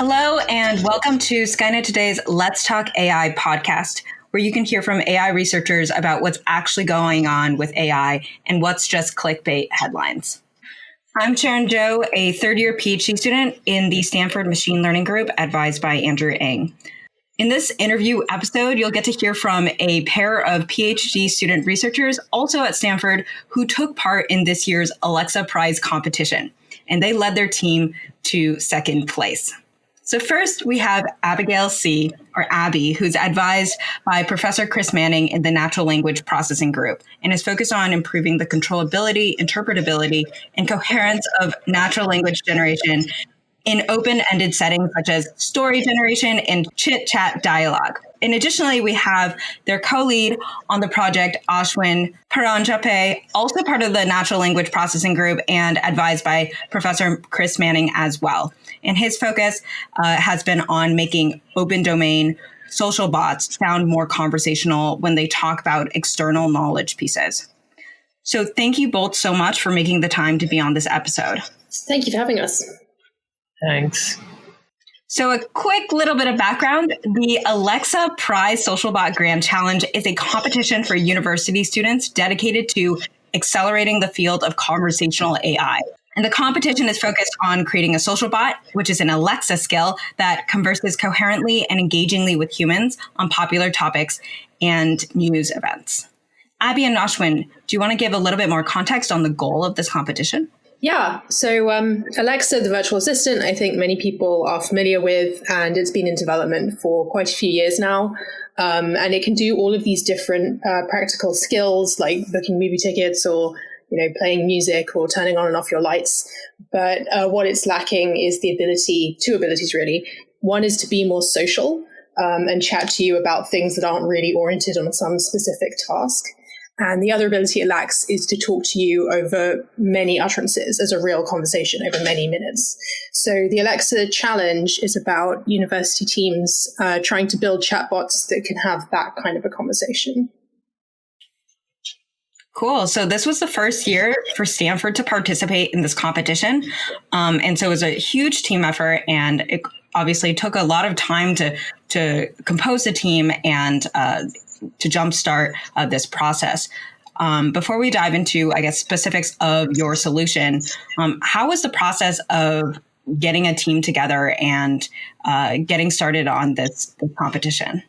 Hello, and welcome to Skynet Today's Let's Talk AI podcast, where you can hear from AI researchers about what's actually going on with AI and what's just clickbait headlines. I'm Sharon Zhou, a third-year PhD student in the Stanford Machine Learning Group advised by Andrew Ng. In this interview episode, you'll get to hear from a pair of PhD student researchers, also at Stanford, who took part in this year's Alexa Prize competition, and they led their team to second place. So first, we have Abigail C., or Abby, who's advised by Professor Chris Manning in the Natural Language Processing Group and is focused on improving the controllability, interpretability, and coherence of natural language generation in open-ended settings such as story generation and chit-chat dialogue. And additionally, we have their co-lead on the project, Ashwin Paranjape, also part of the Natural Language Processing Group and advised by Professor Chris Manning as well. And his focus has been on making open domain social bots sound more conversational when they talk about external knowledge pieces. So thank you both so much for making the time to be on this episode. Thank you for having us. Thanks. So a quick little bit of background. The Alexa Prize Social Bot Grand Challenge is a competition for university students dedicated to accelerating the field of conversational AI. And the competition is focused on creating a social bot, which is an Alexa skill that converses coherently and engagingly with humans on popular topics and news events. Abby and Ashwin, do you want to give a little bit more context on the goal of this competition? Yeah, so Alexa, the virtual assistant, I think many people are familiar with, and it's been in development for quite a few years now. And it can do all of these different practical skills like booking movie tickets or playing music or turning on and off your lights. But what it's lacking is two abilities really. One is to be more social and chat to you about things that aren't really oriented on some specific task. And the other ability it lacks is to talk to you over many utterances as a real conversation over many minutes. So the Alexa challenge is about university teams trying to build chatbots that can have that kind of a conversation. Cool. So this was the first year for Stanford to participate in this competition. And so it was a huge team effort, and it obviously took a lot of time to compose the team and to jumpstart this process. Before we dive into, specifics of your solution, how was the process of getting a team together and getting started on this competition?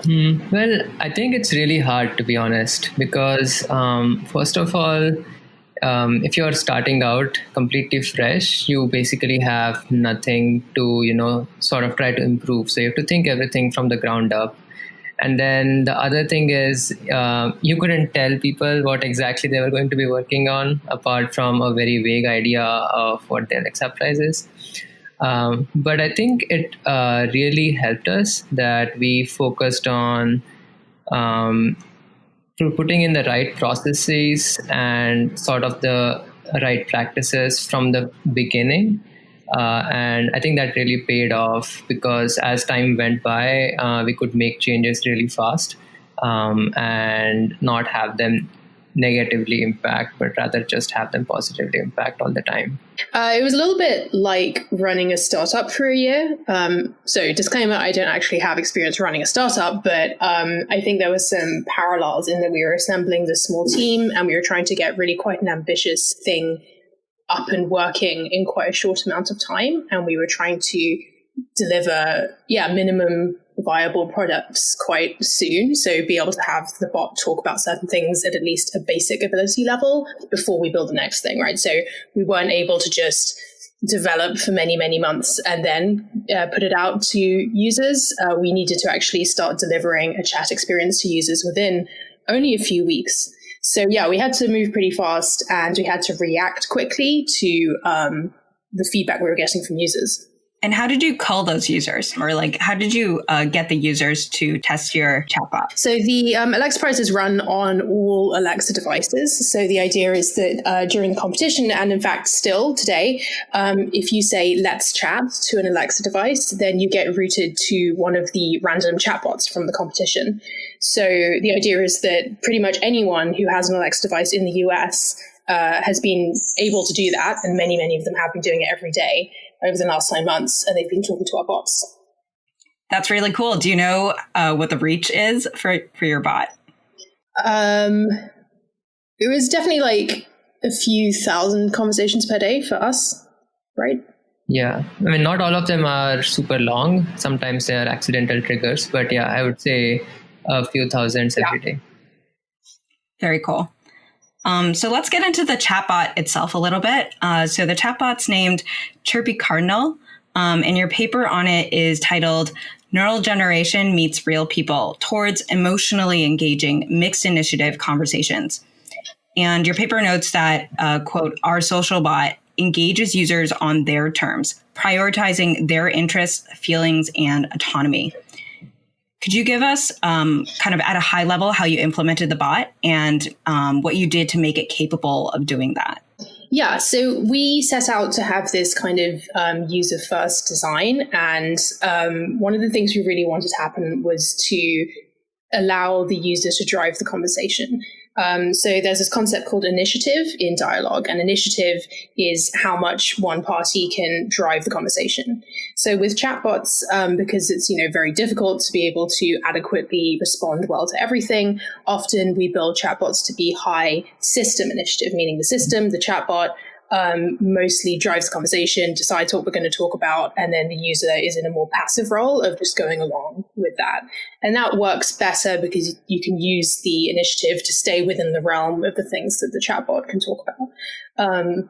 Well, I think it's really hard, to be honest, because first of all, if you're starting out completely fresh, you basically have nothing to, sort of try to improve. So you have to think everything from the ground up. And then the other thing is you couldn't tell people what exactly they were going to be working on, apart from a very vague idea of what the Alexa Prize is. But I think it really helped us that we focused on putting in the right processes and sort of the right practices from the beginning. And I think that really paid off because as time went by, we could make changes really fast and not have them negatively impact, but rather just have them positively impact all the time. It was a little bit like running a startup for a year. So disclaimer, I don't actually have experience running a startup, but I think there was some parallels in that we were assembling this small team and we were trying to get really quite an ambitious thing up and working in quite a short amount of time. And we were trying to deliver, minimum viable products quite soon. So be able to have the bot talk about certain things at least a basic ability level before we build the next thing, right? So we weren't able to just develop for many, many months and then put it out to users. We needed to actually start delivering a chat experience to users within only a few weeks. So we had to move pretty fast and we had to react quickly to the feedback we were getting from users. And how did you cull those users? Or how did you get the users to test your chatbot? So the Alexa Prize is run on all Alexa devices. So the idea is that during the competition, and in fact still today, if you say let's chat to an Alexa device, then you get routed to one of the random chatbots from the competition. So the idea is that pretty much anyone who has an Alexa device in the US has been able to do that, and many, many of them have been doing it every day. over the last 9 months, and they've been talking to our bots. That's really cool. Do you know what the reach is for your bot? It was definitely like a few thousand conversations per day for us, right? Yeah. I mean, not all of them are super long. Sometimes they are accidental triggers, but yeah, I would say a few thousands every day. Very cool. So let's get into the chatbot itself a little bit. So the chatbot's named Chirpy Cardinal, and your paper on it is titled Neural Generation Meets Real People Towards Emotionally Engaging Mixed Initiative Conversations. And your paper notes that, quote, our social bot engages users on their terms, prioritizing their interests, feelings, and autonomy. Could you give us kind of at a high level how you implemented the bot and what you did to make it capable of doing that? Yeah, so we set out to have this kind of user-first design. And one of the things we really wanted to happen was to allow the user to drive the conversation. So there's this concept called initiative in dialogue, and initiative is how much one party can drive the conversation. So with chatbots, because it's very difficult to be able to adequately respond well to everything, often we build chatbots to be high system initiative, meaning the system, the chatbot, mostly drives the conversation, decides what we're going to talk about, and then the user is in a more passive role of just going along with that. And that works better because you can use the initiative to stay within the realm of the things that the chatbot can talk about.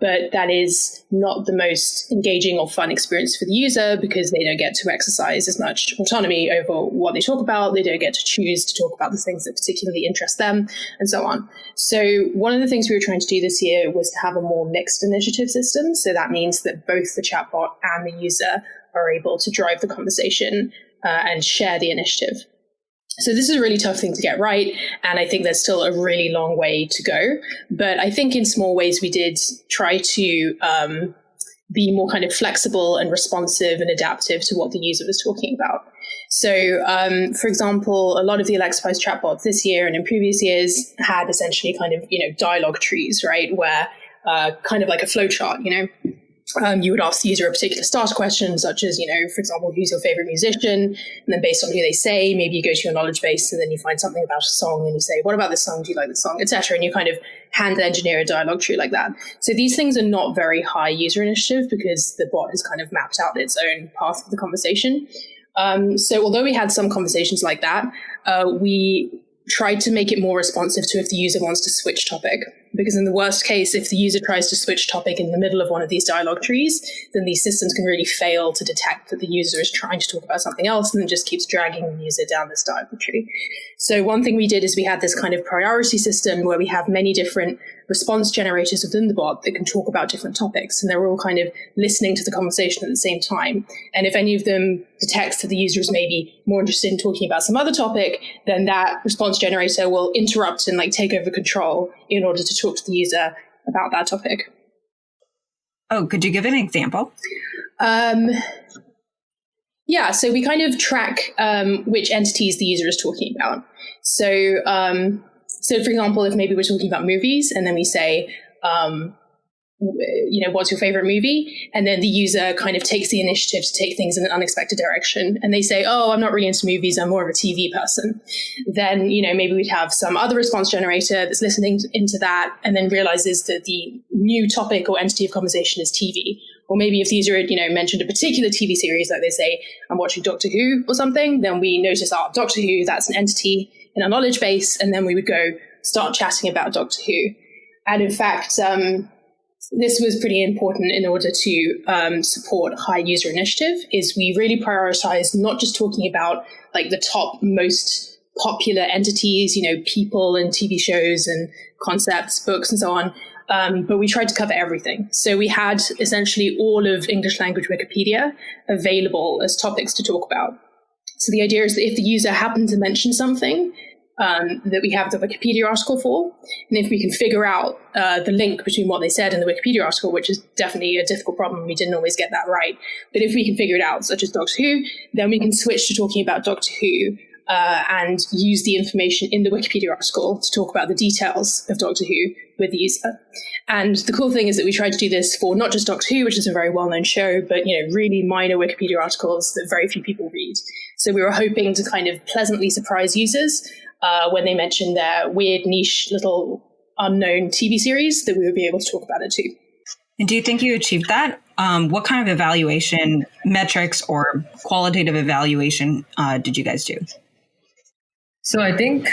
But that is not the most engaging or fun experience for the user because they don't get to exercise as much autonomy over what they talk about. They don't get to choose to talk about the things that particularly interest them, and so on. So one of the things we were trying to do this year was to have a more mixed initiative system. So that means that both the chatbot and the user are able to drive the conversation and share the initiative. So this is a really tough thing to get right, and I think there's still a really long way to go. But I think in small ways we did try to be more kind of flexible and responsive and adaptive to what the user was talking about. So, for example, a lot of the Alexa Voice chatbots this year and in previous years had essentially kind of, dialogue trees, right, where kind of like a flow chart, you would ask the user a particular starter question, such as, for example, who's your favorite musician? And then based on who they say, maybe you go to your knowledge base and then you find something about a song and you say, what about this song? Do you like this song? Etc. And you kind of hand engineer a dialogue tree like that. So these things are not very high user initiative because the bot has kind of mapped out its own path of the conversation. So although we had some conversations like that, we tried to make it more responsive to if the user wants to switch topic. Because in the worst case, if the user tries to switch topic in the middle of one of these dialogue trees, then these systems can really fail to detect that the user is trying to talk about something else and then just keeps dragging the user down this dialogue tree. So one thing we did is we had this kind of priority system where we have many different response generators within the bot that can talk about different topics, and they're all kind of listening to the conversation at the same time. And if any of them detects that the user is maybe more interested in talking about some other topic, then that response generator will interrupt and take over control in order to talk to the user about that topic. Oh, could you give an example? Yeah, so we kind of track which entities the user is talking about. So, for example, if maybe we're talking about movies and then we say, what's your favorite movie? And then the user kind of takes the initiative to take things in an unexpected direction. And they say, oh, I'm not really into movies. I'm more of a TV person. Then, maybe we'd have some other response generator that's listening into that and then realizes that the new topic or entity of conversation is TV. Or maybe if the user had, mentioned a particular TV series, like they say, I'm watching Doctor Who or something, then we notice, Doctor Who, that's an entity in our knowledge base. And then we would go start chatting about Doctor Who. And in fact, this was pretty important in order to support high user initiative, is we really prioritized not just talking about the top most popular entities, people and TV shows and concepts, books and so on, but we tried to cover everything. So we had essentially all of English language Wikipedia available as topics to talk about. So the idea is that if the user happened to mention something, that we have the Wikipedia article for. And if we can figure out the link between what they said and the Wikipedia article, which is definitely a difficult problem, we didn't always get that right. But if we can figure it out, such as Doctor Who, then we can switch to talking about Doctor Who and use the information in the Wikipedia article to talk about the details of Doctor Who with the user. And the cool thing is that we tried to do this for not just Doctor Who, which is a very well-known show, but really minor Wikipedia articles that very few people read. So we were hoping to kind of pleasantly surprise users when they mentioned their weird niche little unknown TV series, that we would be able to talk about it too. And do you think you achieved that? What kind of evaluation metrics or qualitative evaluation did you guys do? So I think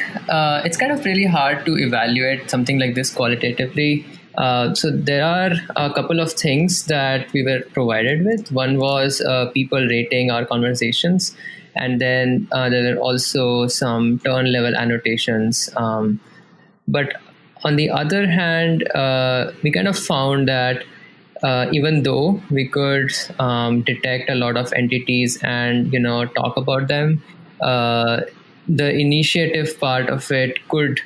it's kind of really hard to evaluate something like this qualitatively. So there are a couple of things that we were provided with. One was people rating our conversations. And then there were also some turn level annotations. But on the other hand, we kind of found that even though we could detect a lot of entities and talk about them, the initiative part of it could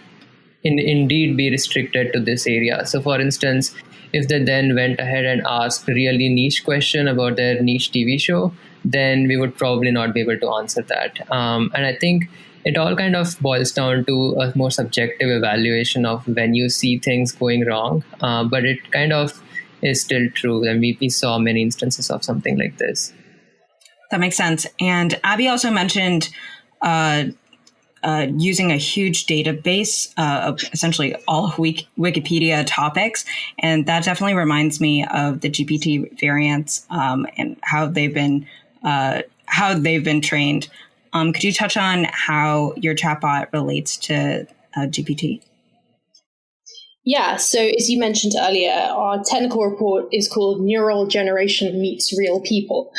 indeed be restricted to this area. So for instance, if they then went ahead and asked a really niche question about their niche TV show, then we would probably not be able to answer that. And I think it all kind of boils down to a more subjective evaluation of when you see things going wrong. But it kind of is still true. And we saw many instances of something like this. That makes sense. And Abby also mentioned using a huge database of essentially all Wikipedia topics. And that definitely reminds me of the GPT variants and how they've been trained. Could you touch on how your chatbot relates to GPT? Yeah, so as you mentioned earlier, our technical report is called Neural Generation Meets Real People.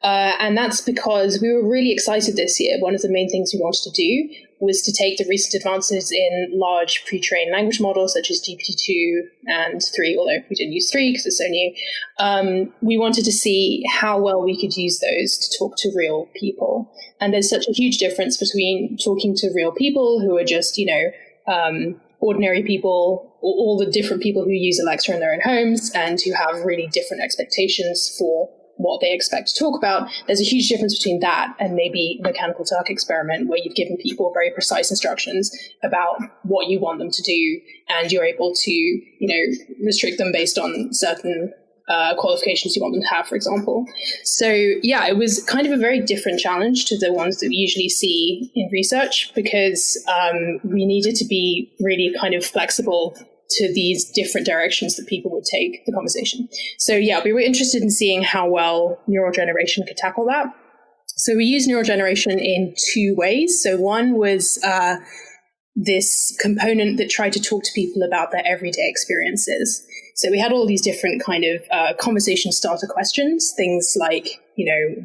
And that's because we were really excited this year. One of the main things we wanted to do was to take the recent advances in large pre-trained language models such as GPT-2 and 3, although we didn't use 3 because it's so new. We wanted to see how well we could use those to talk to real people. And there's such a huge difference between talking to real people who are just, ordinary people, or all the different people who use Alexa in their own homes and who have really different expectations for what they expect to talk about. There's a huge difference between that and maybe a Mechanical Turk experiment where you've given people very precise instructions about what you want them to do, and you're able to, restrict them based on certain qualifications you want them to have, for example. So yeah, it was kind of a very different challenge to the ones that we usually see in research, because we needed to be really kind of flexible to these different directions that people would take the conversation. So yeah, we were interested in seeing how well neural generation could tackle that. So we used neural generation in 2 ways. So one was this component that tried to talk to people about their everyday experiences. So we had all these different kind of conversation starter questions, things like,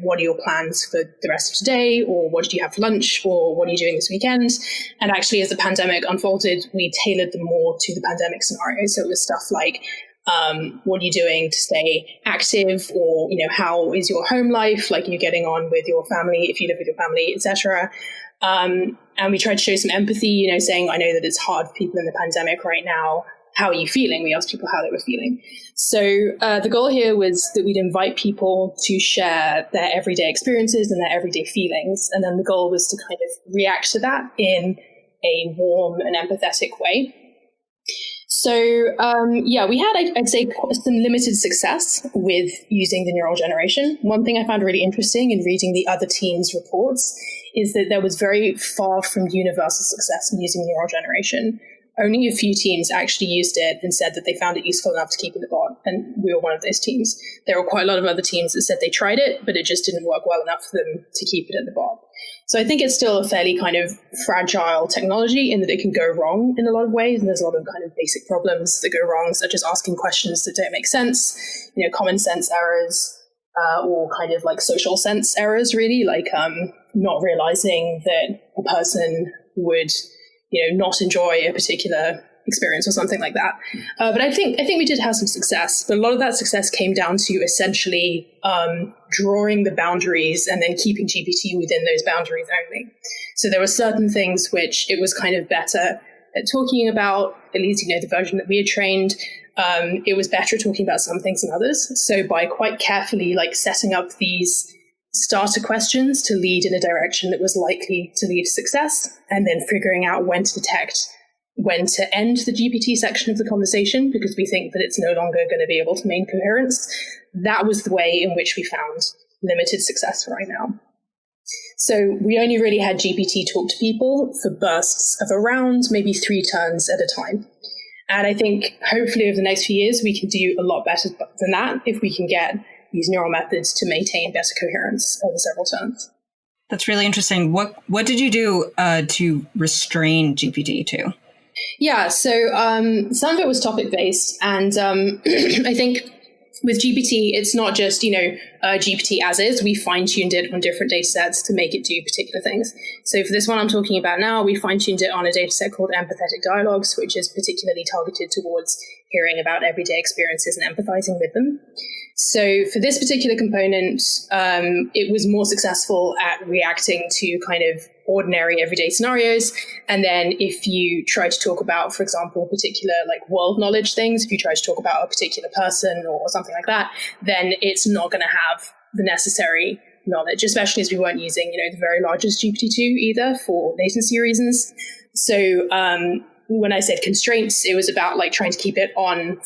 what are your plans for the rest of today? Or what did you have for lunch? Or what are you doing this weekend? And actually, as the pandemic unfolded, we tailored them more to the pandemic scenario. So it was stuff like, what are you doing to stay active? Or, how is your home life? Like, you're getting on with your family, if you live with your family, etc. And we tried to show some empathy, saying, I know that it's hard for people in the pandemic right now. How are you feeling? We asked people how they were feeling. So the goal here was that we'd invite people to share their everyday experiences and their everyday feelings. And then the goal was to kind of react to that in a warm and empathetic way. So we had, I'd say, some limited success with using the neural generation. One thing I found really interesting in reading the other teams' reports is that there was very far from universal success in using neural generation. Only a few teams actually used it and said that they found it useful enough to keep in the bot, and we were one of those teams. There were quite a lot of other teams that said they tried it, but it just didn't work well enough for them to keep it in the bot. So I think it's still a fairly kind of fragile technology in that it can go wrong in a lot of ways, and there's a lot of kind of basic problems that go wrong, such as asking questions that don't make sense, common sense errors, or kind of like social sense errors, really, like not realizing that a person would not enjoy a particular experience or something like that. But I think we did have some success, but a lot of that success came down to essentially drawing the boundaries and then keeping GPT within those boundaries only. So there were certain things which it was kind of better at talking about, at least, the version that we had trained. It was better at talking about some things than others. So by quite carefully setting up these starter questions to lead in a direction that was likely to lead to success, and then figuring out when to detect when to end the GPT section of the conversation because we think that it's no longer going to be able to maintain coherence. That was the way in which we found limited success for right now. So we only really had GPT talk to people for bursts of around maybe 3 turns at a time. And I think hopefully over the next few years, we can do a lot better than that if we can get these neural methods to maintain better coherence over several turns. That's really interesting. What did you do to restrain GPT to? Yeah, so some of it was topic-based. And I think with GPT, it's not just, GPT as is. We fine-tuned it on different data sets to make it do particular things. So for this one I'm talking about now, we fine-tuned it on a data set called Empathetic Dialogues, which is particularly targeted towards hearing about everyday experiences and empathizing with them. So for this particular component, it was more successful at reacting to kind of ordinary everyday scenarios. And then if you try to talk about, for example, particular like world knowledge things, if you try to talk about a particular person or something like that, then it's not going to have the necessary knowledge, especially as we weren't using, the very largest GPT-2 either for latency reasons. So when I said constraints, it was about like trying to keep it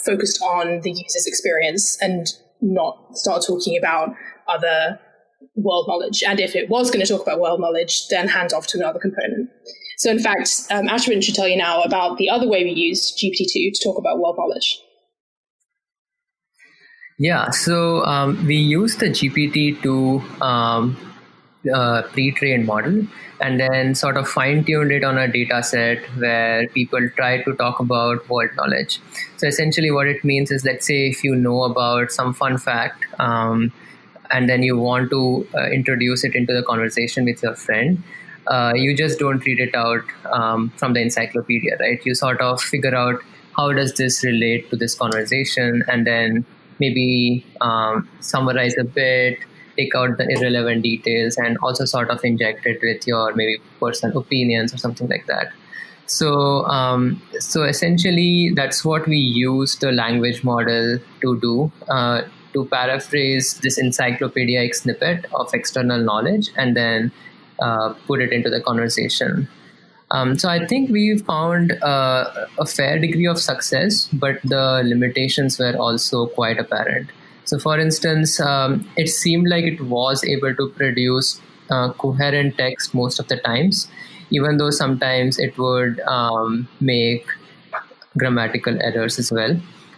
focused on the user's experience and not start talking about other world knowledge. And if it was going to talk about world knowledge, then hand off to another component. So in fact, Ashwin should tell you now about the other way we used GPT-2 to talk about world knowledge. Yeah, so we used the GPT-2 pre-trained model and then sort of fine-tuned it on a data set where people try to talk about world knowledge. So essentially what it means is, let's say if you know about some fun fact and then you want to introduce it into the conversation with your friend, you just don't read it out from the encyclopedia, right? You sort of figure out how does this relate to this conversation and then maybe summarize a bit, take out the irrelevant details, and also sort of inject it with your maybe personal opinions or something like that. So essentially, that's what we use the language model to do, to paraphrase this encyclopedic snippet of external knowledge and then put it into the conversation. So I think we found a fair degree of success, but the limitations were also quite apparent. So for instance, it seemed like it was able to produce coherent text most of the times, even though sometimes it would make grammatical errors as well.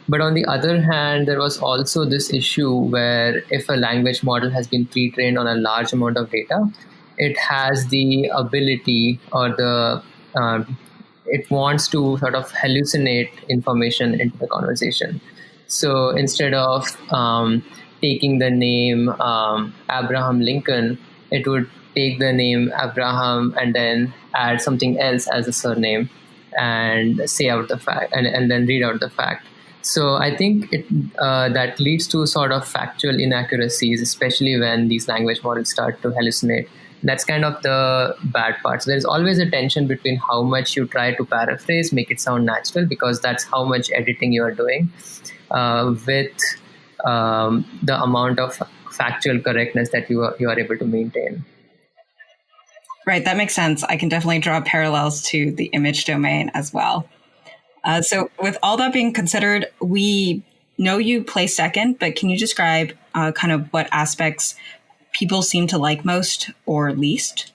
But on the other hand, there was also this issue where if a language model has been pre-trained on a large amount of data, it has the ability or it wants to sort of hallucinate information into the conversation. So instead of taking the name Abraham Lincoln, it would take the name Abraham and then add something else as a surname and say out the fact and then read out the fact. So I think that leads to sort of factual inaccuracies, especially when these language models start to hallucinate. That's kind of the bad part. So there's always a tension between how much you try to paraphrase, make it sound natural, because that's how much editing you are doing, with the amount of factual correctness that you are able to maintain. Right, that makes sense. I can definitely draw parallels to the image domain as well. So with all that being considered, we know you place second, but can you describe kind of what aspects people seem to like most or least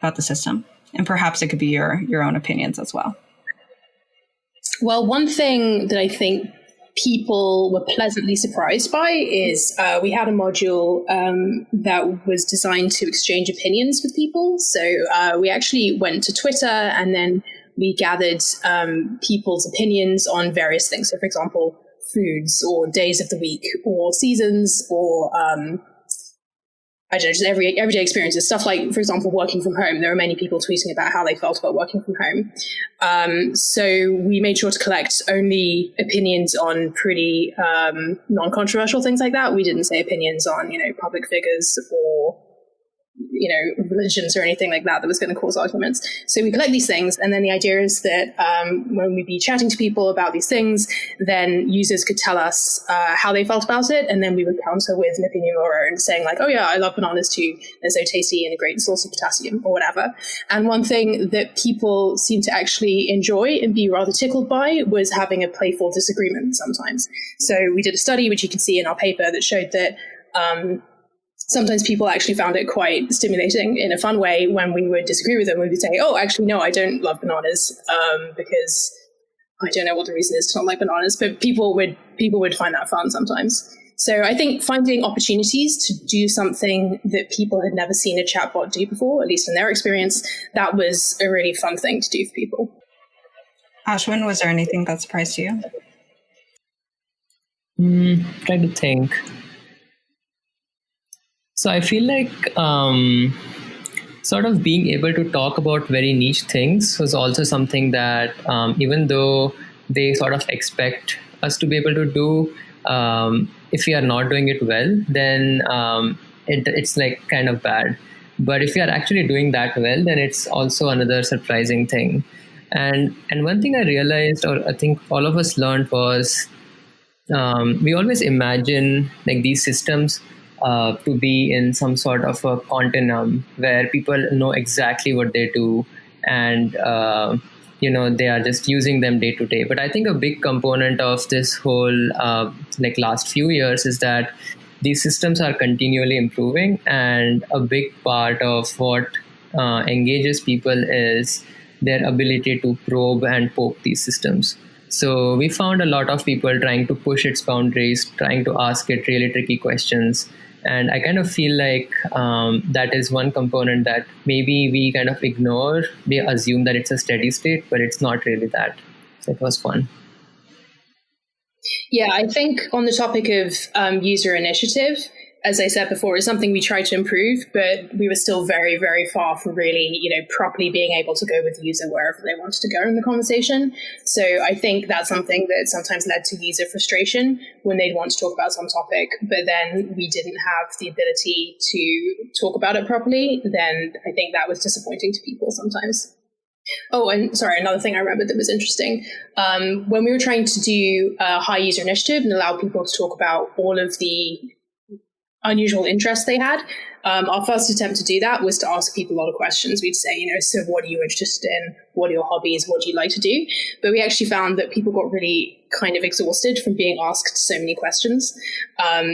about the system? And perhaps it could be your own opinions as well. Well, one thing that I think people were pleasantly surprised by is we had a module that was designed to exchange opinions with people. So we actually went to Twitter and then we gathered people's opinions on various things. So, for example, foods or days of the week or seasons or I don't know, just everyday experiences, stuff like, for example, working from home. There are many people tweeting about how they felt about working from home. So we made sure to collect only opinions on pretty non-controversial things like that. We didn't say opinions on, public figures or religions or anything like that was going to cause arguments. So we collect these things, and then the idea is that when we'd be chatting to people about these things, then users could tell us how they felt about it, and then we would counter with an opinion of our own, saying like, oh yeah, I love bananas too, they're so tasty and a great source of potassium, or whatever. And one thing that people seem to actually enjoy and be rather tickled by was having a playful disagreement sometimes. So we did a study, which you can see in our paper, that showed that sometimes people actually found it quite stimulating in a fun way when we would disagree with them. We would say, oh, actually, no, I don't love bananas because I don't know what the reason is to not like bananas, but people would find that fun sometimes. So I think finding opportunities to do something that people had never seen a chatbot do before, at least in their experience, that was a really fun thing to do for people. Ashwin, was there anything that surprised you? Trying to think. So I feel like sort of being able to talk about very niche things was also something that even though they sort of expect us to be able to do, if we are not doing it well, then it's like kind of bad. But if we are actually doing that well, then it's also another surprising thing. And one thing I realized, or I think all of us learned, was we always imagine like these systems to be in some sort of a continuum where people know exactly what they do and they are just using them day to day. But I think a big component of this whole last few years is that these systems are continually improving, and a big part of what engages people is their ability to probe and poke these systems. So we found a lot of people trying to push its boundaries, trying to ask it really tricky questions. And I kind of feel like that is one component that maybe we kind of ignore. We assume that it's a steady state, but it's not really that. So it was fun. Yeah, I think on the topic of user initiative, as I said before, is something we tried to improve, but we were still very, very far from really, properly being able to go with the user wherever they wanted to go in the conversation. So I think that's something that sometimes led to user frustration when they'd want to talk about some topic, but then we didn't have the ability to talk about it properly. Then I think that was disappointing to people sometimes. Oh, and sorry, another thing I remembered that was interesting. When we were trying to do a high user initiative and allow people to talk about all of the unusual interests they had, our first attempt to do that was to ask people a lot of questions. We'd say, so what are you interested in? What are your hobbies? What do you like to do? But we actually found that people got really kind of exhausted from being asked so many questions.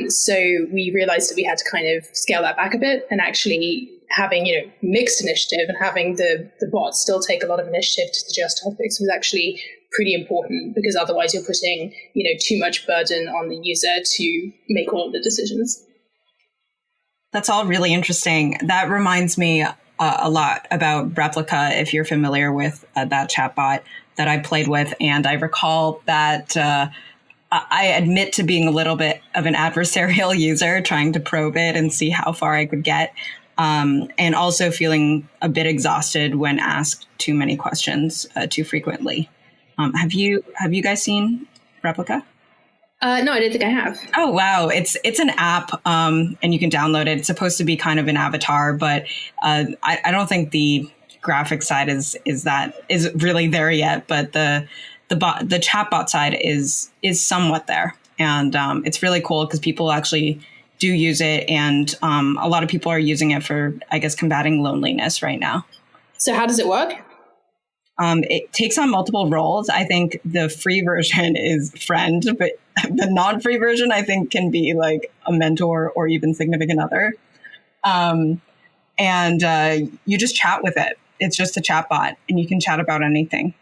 So we realized that we had to kind of scale that back a bit, and actually having, mixed initiative and having the bots still take a lot of initiative to suggest topics was actually pretty important, because otherwise you're putting, too much burden on the user to make all of the decisions. That's all really interesting. That reminds me a lot about Replica, if you're familiar with that chatbot that I played with. And I recall that I admit to being a little bit of an adversarial user, trying to probe it and see how far I could get. And also feeling a bit exhausted when asked too many questions too frequently. Have you guys seen Replica? No, I don't think I have. Oh, wow. It's an app and you can download it. It's supposed to be kind of an avatar, but I don't think the graphic side is really there yet. But the chatbot side is somewhat there. And it's really cool because people actually do use it. And a lot of people are using it for, I guess, combating loneliness right now. So how does it work? It takes on multiple roles. I think the free version is friend, but the non-free version, I think, can be like a mentor or even significant other. And you just chat with it. It's just a chat bot, and you can chat about anything.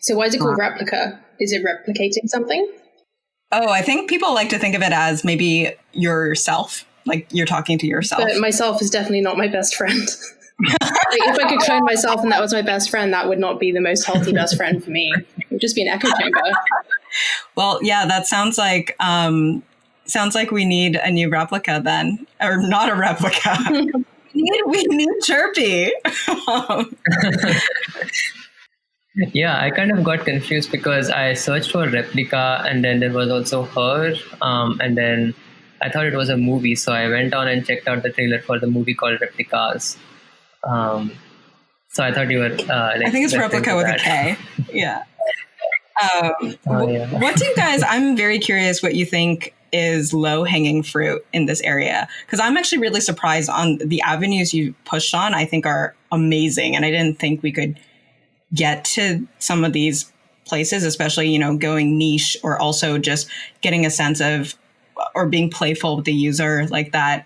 So why is it called Replica? Is it replicating something? Oh, I think people like to think of it as maybe yourself, like you're talking to yourself. But myself is definitely not my best friend. If I could clone myself and that was my best friend, that would not be the most healthy best friend for me. It would just be an echo chamber. Well, yeah, that sounds like we need a new replica then, or not a replica. we need Chirpy. Yeah, I kind of got confused because I searched for replica and then there was also her, and then I thought it was a movie, so I went on and checked out the trailer for the movie called Replicas. So I thought you were I think it's Replica with a K. Yeah. What do you guys, I'm very curious what you think is low-hanging fruit in this area, because I'm actually really surprised on the avenues you pushed on. I think are amazing, and I didn't think we could get to some of these places, especially, going niche, or also just getting a sense of, or being playful with the user like that.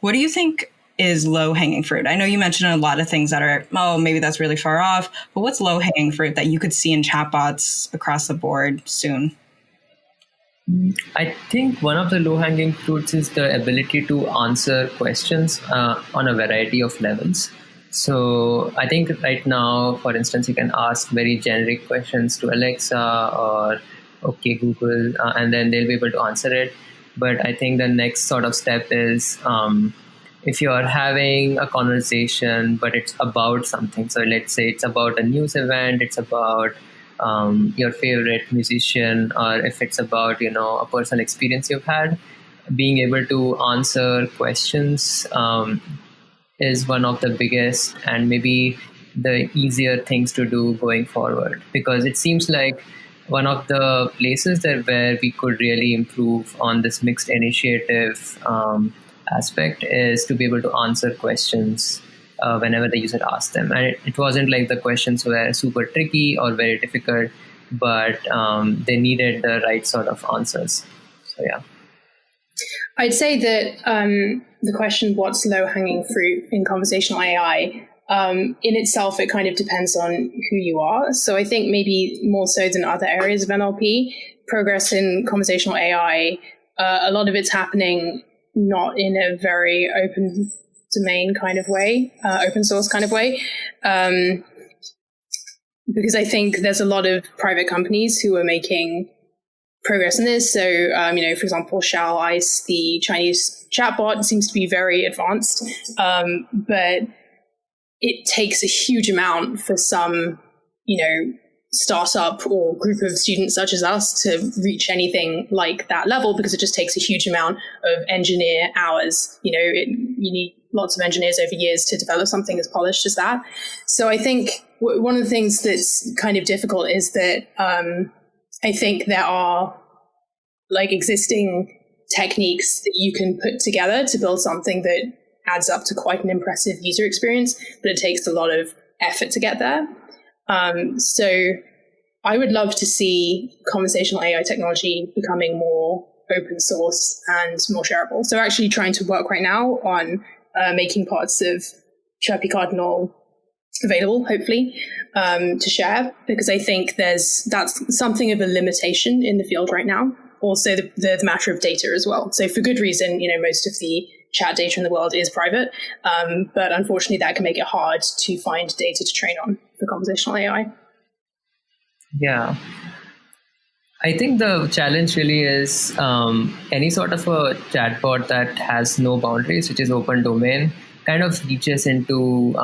What do you think is low-hanging fruit? I know you mentioned a lot of things that are, maybe that's really far off, but what's low-hanging fruit that you could see in chatbots across the board soon? I think one of the low-hanging fruits is the ability to answer questions on a variety of levels. So I think right now, for instance, you can ask very generic questions to Alexa or OK Google, and then they'll be able to answer it. But I think the next sort of step is if you are having a conversation, but it's about something. So let's say it's about a news event, it's about your favorite musician, or if it's about, a personal experience you've had, being able to answer questions is one of the biggest and maybe the easier things to do going forward, because it seems like one of the places that where we could really improve on this mixed initiative aspect is to be able to answer questions whenever the user asks them. And it wasn't like the questions were super tricky or very difficult, but they needed the right sort of answers. So yeah. I'd say that the question, what's low-hanging fruit in conversational AI, in itself, it kind of depends on who you are. So I think maybe more so than other areas of NLP, progress in conversational AI, a lot of it's happening not in a very open domain kind of way, open source kind of way. Because I think there's a lot of private companies who are making progress in this. So, for example, Xiao Ice, the Chinese chatbot, seems to be very advanced, but it takes a huge amount for some, startup or group of students such as us to reach anything like that level, because it just takes a huge amount of engineer hours. You need lots of engineers over years to develop something as polished as that. So I think one of the things that's kind of difficult is that I think there are existing techniques that you can put together to build something that adds up to quite an impressive user experience, but it takes a lot of effort to get there. So I would love to see conversational AI technology becoming more open source and more shareable. So actually trying to work right now on making parts of Chirpy Cardinal available, hopefully, to share, because I think that's something of a limitation in the field right now. Also, the matter of data as well. So for good reason, most of the chat data in the world is private, but unfortunately that can make it hard to find data to train on for conversational AI. Yeah. I think the challenge really is any sort of a chatbot that has no boundaries, which is open domain, kind of reaches into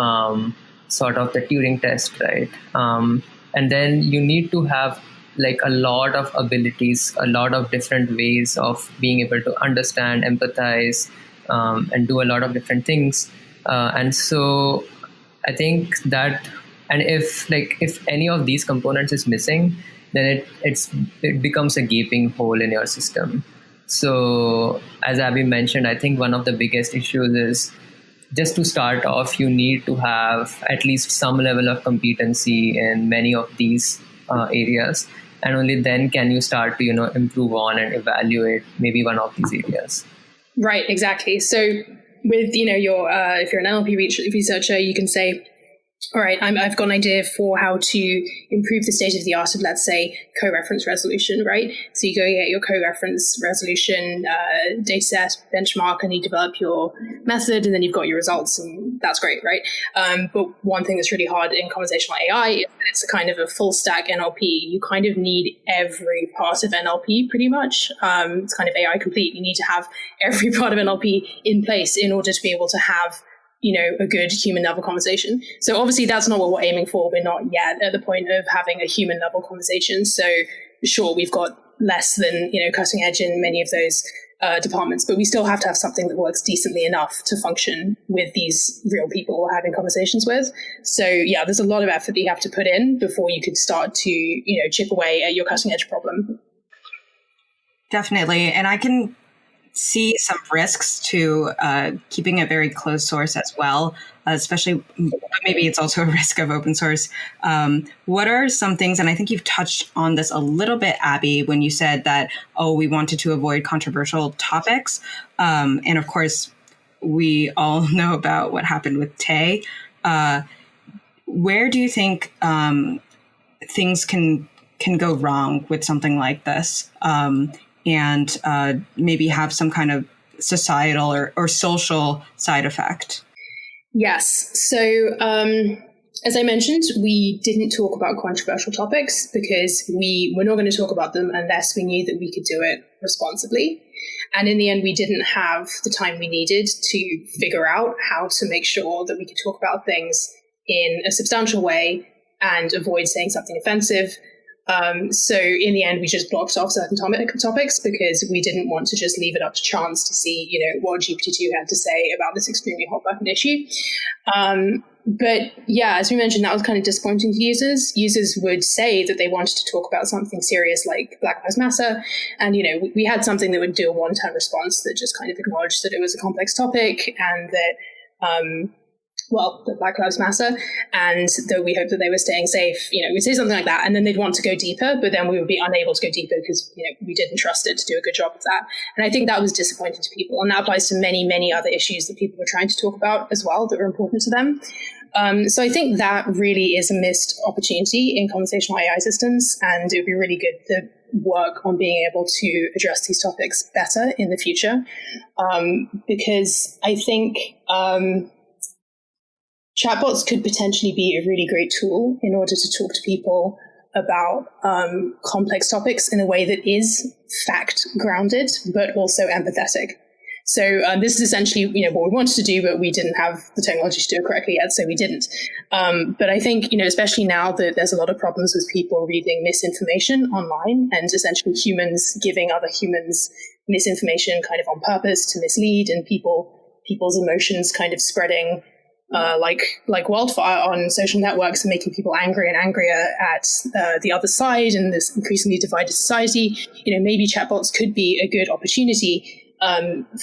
sort of the Turing test, right? And then you need to have a lot of abilities, a lot of different ways of being able to understand, empathize, and do a lot of different things. And so I think that, and if any of these components is missing, then it becomes a gaping hole in your system. So as Abby mentioned, I think one of the biggest issues is just to start off, you need to have at least some level of competency in many of these areas. And only then can you start to, improve on and evaluate maybe one of these areas. Right, exactly. So with, your if you're an NLP researcher, you can say, all right, I've got an idea for how to improve the state of the art of, let's say, co-reference resolution, right? So you go get your co-reference resolution data set, benchmark, and you develop your method, and then you've got your results, and that's great, right? But one thing that's really hard in conversational AI, it's a kind of a full stack NLP. You kind of need every part of NLP pretty much. It's kind of AI complete. You need to have every part of NLP in place in order to be able to have a good human level conversation. So obviously that's not what we're aiming for. We're not yet at the point of having a human level conversation. So sure, we've got less than, cutting edge in many of those departments, but we still have to have something that works decently enough to function with these real people we're having conversations with. So yeah, there's a lot of effort that you have to put in before you could start to, chip away at your cutting edge problem. Definitely. And I can see some risks to keeping it very closed source as well, especially maybe it's also a risk of open source. What are some things, and I think you've touched on this a little bit, Abby, when you said that, we wanted to avoid controversial topics. And of course, we all know about what happened with Tay. Where do you think things can go wrong with something like this? And maybe have some kind of societal or social side effect? Yes. So as I mentioned, we didn't talk about controversial topics because we were not going to talk about them unless we knew that we could do it responsibly. And in the end, we didn't have the time we needed to figure out how to make sure that we could talk about things in a substantial way and avoid saying something offensive. So in the end, we just blocked off certain topics because we didn't want to just leave it up to chance to see, what GPT-2 had to say about this extremely hot button issue. But yeah, as we mentioned, that was kind of disappointing to users. Users would say that they wanted to talk about something serious like Black Lives Matter. And, we had something that would do a one-time response that just kind of acknowledged that it was a complex topic and that, that Black Lives Matter, and that we hope that they were staying safe. We'd say something like that, and then they'd want to go deeper, but then we would be unable to go deeper because, we didn't trust it to do a good job of that. And I think that was disappointing to people. And that applies to many, many other issues that people were trying to talk about as well that were important to them. So I think that really is a missed opportunity in conversational AI systems, and it would be really good to work on being able to address these topics better in the future. Because I think chatbots could potentially be a really great tool in order to talk to people about complex topics in a way that is fact-grounded, but also empathetic. So this is essentially, what we wanted to do, but we didn't have the technology to do it correctly yet, so we didn't. But I think, especially now that there's a lot of problems with people reading misinformation online and essentially humans giving other humans misinformation kind of on purpose to mislead, and people's emotions kind of spreading like wildfire on social networks and making people angrier and angrier at the other side and this increasingly divided society. Maybe chatbots could be a good opportunity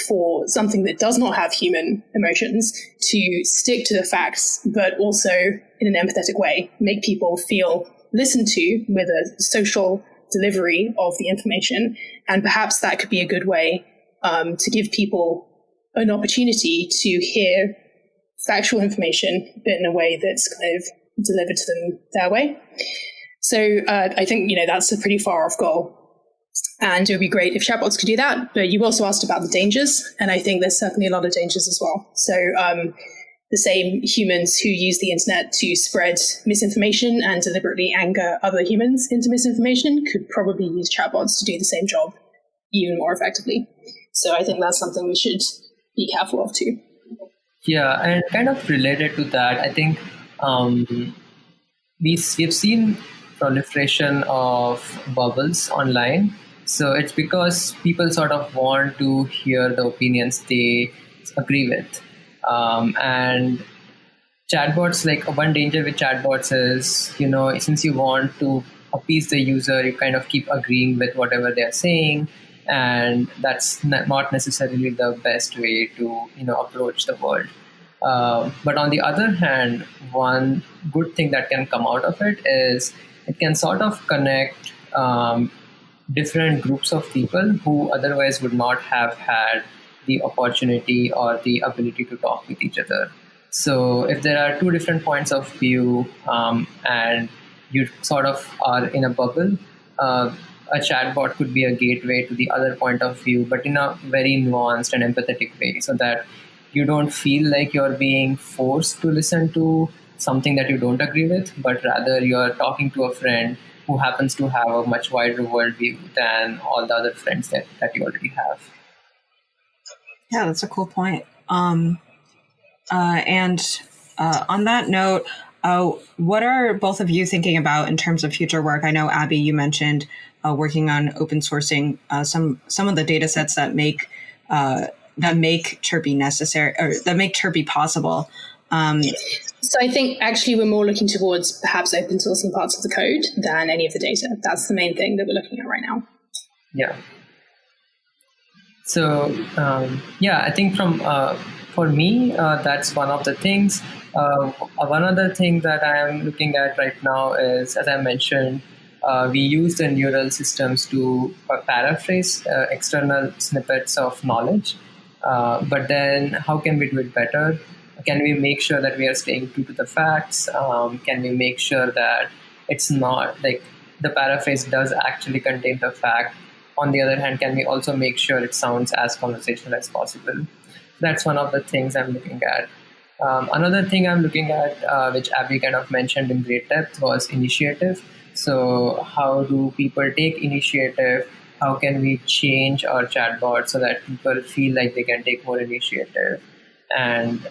for something that does not have human emotions to stick to the facts, but also in an empathetic way, make people feel listened to with a social delivery of the information. And perhaps that could be a good way to give people an opportunity to hear factual information, but in a way that's kind of delivered to them their way. So I think, that's a pretty far off goal. And it would be great if chatbots could do that. But you also asked about the dangers, and I think there's certainly a lot of dangers as well. So the same humans who use the internet to spread misinformation and deliberately anger other humans into misinformation could probably use chatbots to do the same job even more effectively. So I think that's something we should be careful of too. Yeah, and kind of related to that, I think we've seen proliferation of bubbles online. So it's because people sort of want to hear the opinions they agree with. And chatbots, like one danger with chatbots is, since you want to appease the user, you kind of keep agreeing with whatever they're saying. And that's not necessarily the best way to, approach the world. But on the other hand, one good thing that can come out of it is it can sort of connect different groups of people who otherwise would not have had the opportunity or the ability to talk with each other. So if there are two different points of view and you sort of are in a bubble, a chatbot could be a gateway to the other point of view, but in a very nuanced and empathetic way, so that you don't feel like you're being forced to listen to something that you don't agree with, but rather you're talking to a friend who happens to have a much wider worldview than all the other friends that you already have. Yeah, that's a cool point. And on that note, what are both of you thinking about in terms of future work? I know, Abby, you mentioned working on open sourcing some of the data sets that make Chirpy necessary, or that make Chirpy possible. So I think actually we're more looking towards perhaps open sourcing parts of the code than any of the data. That's the main thing that we're looking at right now. Yeah. So I think for me, that's one of the things. One other thing that I am looking at right now is, as I mentioned, we use the neural systems to paraphrase external snippets of knowledge. But then how can we do it better? Can we make sure that we are staying true to the facts? Can we make sure that it's not like the paraphrase does actually contain the fact? On the other hand, can we also make sure it sounds as conversational as possible? That's one of the things I'm looking at. Another thing I'm looking at, which Abby kind of mentioned in great depth, was initiative. So how do people take initiative? How can we change our chatbot so that people feel like they can take more initiative? And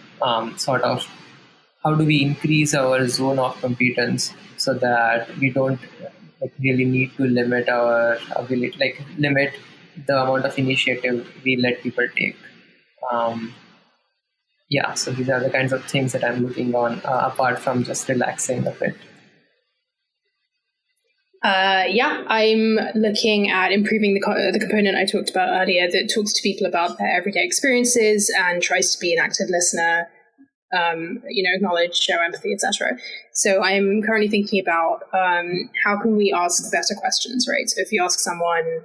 sort of how do we increase our zone of competence so that we don't really need to limit our ability, limit the amount of initiative we let people take. So these are the kinds of things that I'm looking on, apart from just relaxing a bit. I'm looking at improving the component I talked about earlier that talks to people about their everyday experiences and tries to be an active listener, acknowledge, show empathy, etc. So I'm currently thinking about how can we ask better questions, right? So if you ask someone,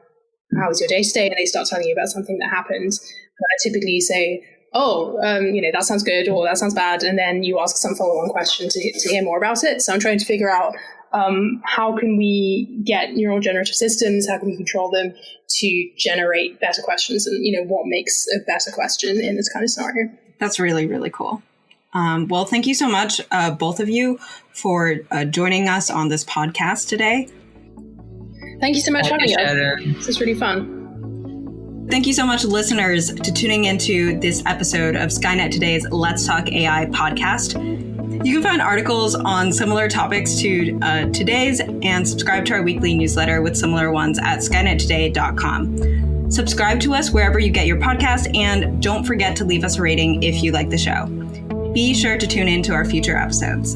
how was your day today? And they start telling you about something that happened, I typically say, that sounds good or that sounds bad. And then you ask some follow-on question to hear more about it. So I'm trying to figure out how can we get neural generative systems, how can we control them to generate better questions, and what makes a better question in this kind of scenario. That's really, really cool. Well, thank you so much, both of you, for joining us on this podcast today. Thank you so much for having us. This is really fun. Thank you so much, listeners, to tuning into this episode of Skynet Today's Let's Talk AI podcast. You can find articles on similar topics to today's and subscribe to our weekly newsletter with similar ones at skynettoday.com. Subscribe to us wherever you get your podcast, and don't forget to leave us a rating if you like the show. Be sure to tune in to our future episodes.